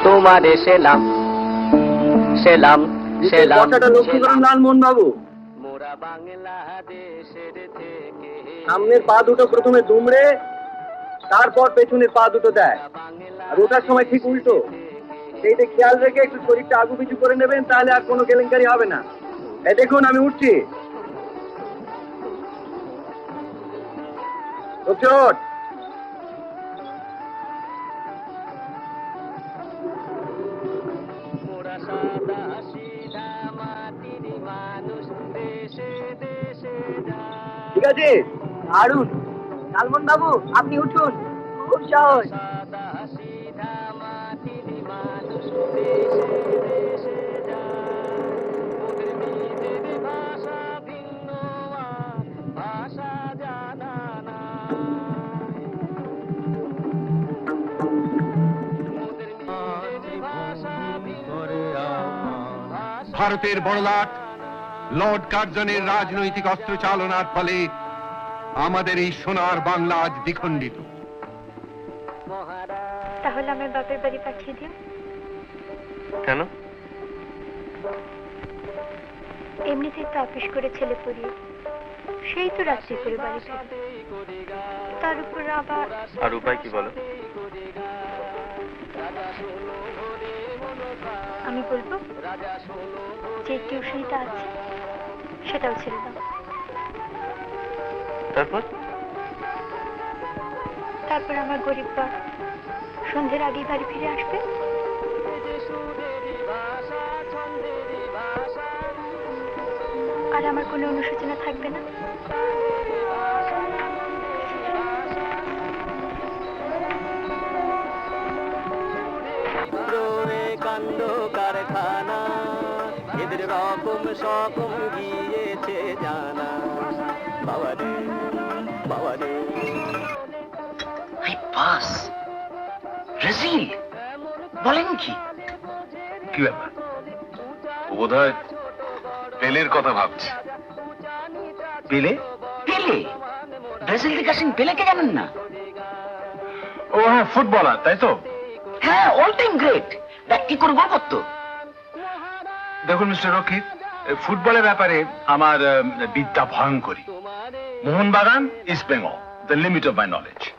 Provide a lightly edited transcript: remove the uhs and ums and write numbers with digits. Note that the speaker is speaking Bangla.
তোমারে সেলাম সেলাম সেলাম কথাটা লক্ষ্য করুন লালমোহন বাবু। মোরা বাংলাদেশের থেকে সামনের পা দুটো প্রথমে দুমড়ে তারপর পেছনের পা দুটো দেয়, আর ওঠার সময় ঠিক উল্টো। সেইটা খেয়াল রেখে একটু শরীরটা আগু পিছু করে নেবেন, তাহলে আর কোনো কেলেঙ্কারি হবে না। এই দেখুন আমি উঠছি। চোট মোরা সাদা সিধা মাটির মানুষ দেশে দেশে যায়। ঠিক আছে, দারুণ। লালমোহন বাবু আপনি উঠুন, খুব সহজ। সাদা সিধা মাটির মানুষ দেশে দেশে যায়। ওদের নিজের ভাষা ভিন্ন আর ভাষা জানা নাই। ওদের নিজের ভাষা ভিন্ন আর ভারতের বড়লাট লর্ড কার্জনের রাজনৈতিক অস্ত্র চালনার ফলে আমাদের এই সোনার বাংলা আজ দ্বিখণ্ডিত। তাহলে আমার বাপের বাড়ি পাঠিয়ে দিন। কেন? এমনিতেই তো অফিস করে ছেলে পড়িয়ে সেই তো রাত্রি করে বাড়ি ফিরে, তার উপর আবার আর উপায় কি বলো? আমি বলবো যে টিউশনটা আছে সেটাও ছেড়ে দাও। তারপর আমার গরিব বাপ সন্ধ্যের আগেই বাড়ি ফিরে আসবে, আর আমার কোনো অনুশোচনা থাকবে না। কাণ্ড কারখানা এদের রকম সকম গিয়েছে জানা। বাবারে বাবারে বাস ব্রাজিল বলেন কি? কি ব্যাপার? বোধহয় পেলের কথা ভাবছে। পেলে? পেলে? ব্রাজিল থেকে আসেন পেলেকে জানেন না? ও হ্যাঁ, ফুটবলার তাই তো? হ্যাঁ, অল টাইম গ্রেট। দেখ কি করে গোল করতো। দেখুন মিস্টার রক্ষিত, ফুটবলের ব্যাপারে আমার বিদ্যা ভয়ঙ্করী। Mohun Bagan, east Bengal, the limit of my knowledge.